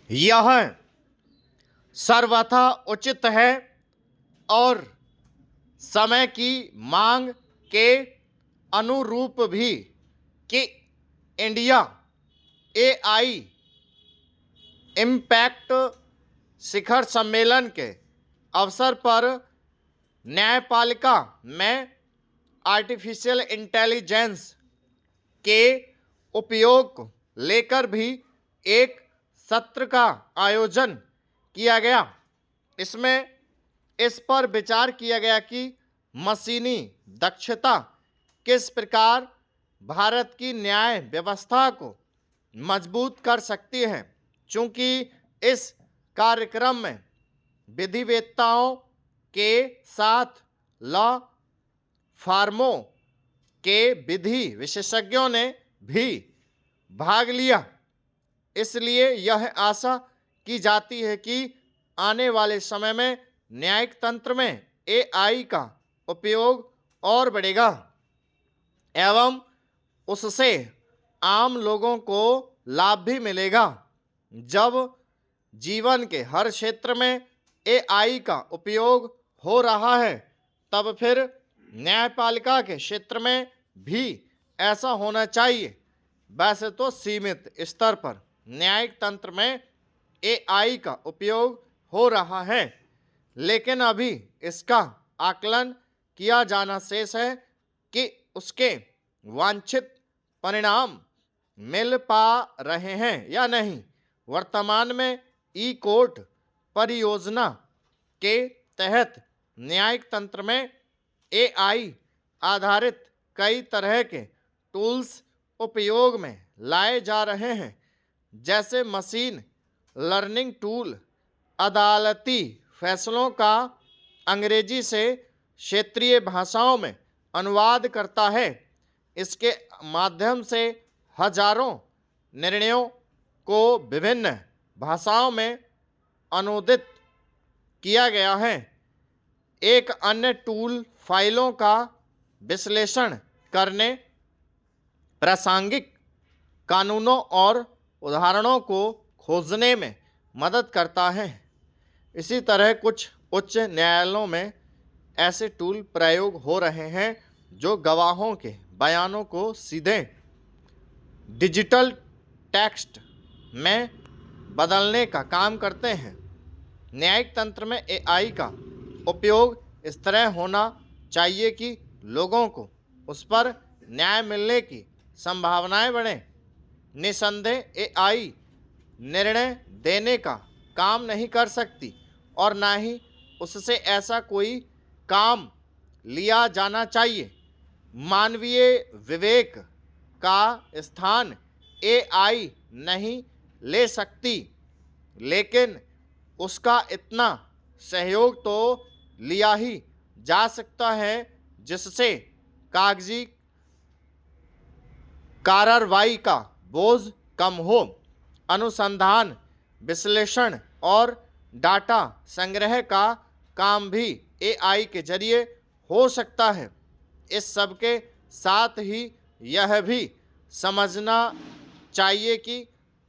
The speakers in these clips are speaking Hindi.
यह सर्वथा उचित है और समय की मांग के अनुरूप भी कि इंडिया एआई इम्पैक्ट शिखर सम्मेलन के अवसर पर न्यायपालिका में आर्टिफिशियल इंटेलिजेंस के उपयोग को लेकर भी एक सत्र का आयोजन किया गया। इसमें इस पर विचार किया गया कि मशीनी दक्षता किस प्रकार भारत की न्याय व्यवस्था को मजबूत कर सकती है। चूंकि इस कार्यक्रम में विधिवेत्ताओं के साथ लॉ फार्मों के विधि विशेषज्ञों ने भी भाग लिया, इसलिए यह आशा की जाती है कि आने वाले समय में न्यायिक तंत्र में एआई का उपयोग और बढ़ेगा एवं उससे आम लोगों को लाभ भी मिलेगा। जब जीवन के हर क्षेत्र में एआई का उपयोग हो रहा है, तब फिर न्यायपालिका के क्षेत्र में भी ऐसा होना चाहिए। वैसे तो सीमित स्तर पर न्यायिक तंत्र में एआई का उपयोग हो रहा है, लेकिन अभी इसका आकलन किया जाना शेष है कि उसके वांछित परिणाम मिल पा रहे हैं या नहीं। वर्तमान में ई कोर्ट परियोजना के तहत न्यायिक तंत्र में एआई आधारित कई तरह के टूल्स उपयोग में लाए जा रहे हैं, जैसे मशीन लर्निंग टूल अदालती फैसलों का अंग्रेजी से क्षेत्रीय भाषाओं में अनुवाद करता है। इसके माध्यम से हजारों निर्णयों को विभिन्न भाषाओं में अनुदित किया गया है। एक अन्य टूल फाइलों का विश्लेषण करने, प्रासंगिक कानूनों और उदाहरणों को खोजने में मदद करता है। इसी तरह कुछ उच्च न्यायालयों में ऐसे टूल प्रयोग हो रहे हैं जो गवाहों के बयानों को सीधे डिजिटल टेक्स्ट में बदलने का काम करते हैं। न्यायिक तंत्र में एआई का उपयोग इस तरह होना चाहिए कि लोगों को उस पर न्याय मिलने की संभावनाएं बढ़ें। निसंदेह एआई निर्णय देने का काम नहीं कर सकती और ना ही उससे ऐसा कोई काम लिया जाना चाहिए। मानवीय विवेक का स्थान एआई नहीं ले सकती, लेकिन उसका इतना सहयोग तो लिया ही जा सकता है जिससे कागजी कार्रवाई का बोझ कम हो। अनुसंधान, विश्लेषण और डाटा संग्रह का काम भी एआई के जरिए हो सकता है। इस सब के साथ ही यह भी समझना चाहिए कि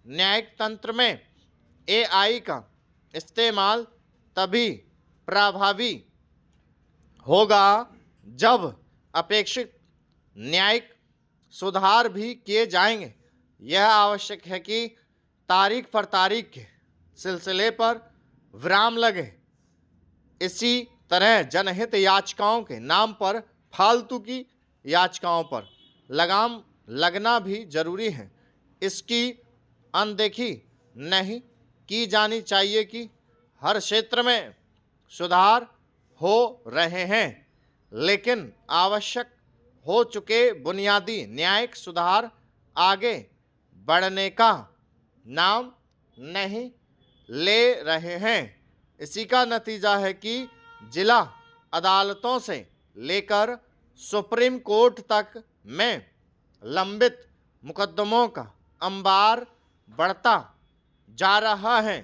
न्यायिक तंत्र में एआई का इस्तेमाल तभी प्रभावी होगा जब अपेक्षित न्यायिक सुधार भी किए जाएंगे। यह आवश्यक है कि तारीख पर तारीख के सिलसिले पर विराम लगे। इसी तरह जनहित याचिकाओं के नाम पर फालतू की याचिकाओं पर लगाम लगना भी जरूरी है। इसकी अनदेखी नहीं की जानी चाहिए कि हर क्षेत्र में सुधार हो रहे हैं, लेकिन आवश्यक हो चुके बुनियादी न्यायिक सुधार आगे बढ़ने का नाम नहीं ले रहे हैं। इसी का नतीजा है कि जिला अदालतों से लेकर सुप्रीम कोर्ट तक में लंबित मुकदमों का अंबार बढ़ता जा रहा है।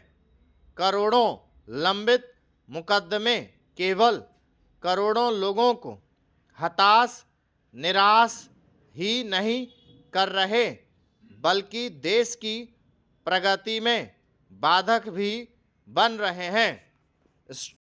करोड़ों लंबित मुकदमे केवल करोड़ों लोगों को हताश निराश ही नहीं कर रहे, बल्कि देश की प्रगति में बाधक भी बन रहे हैं।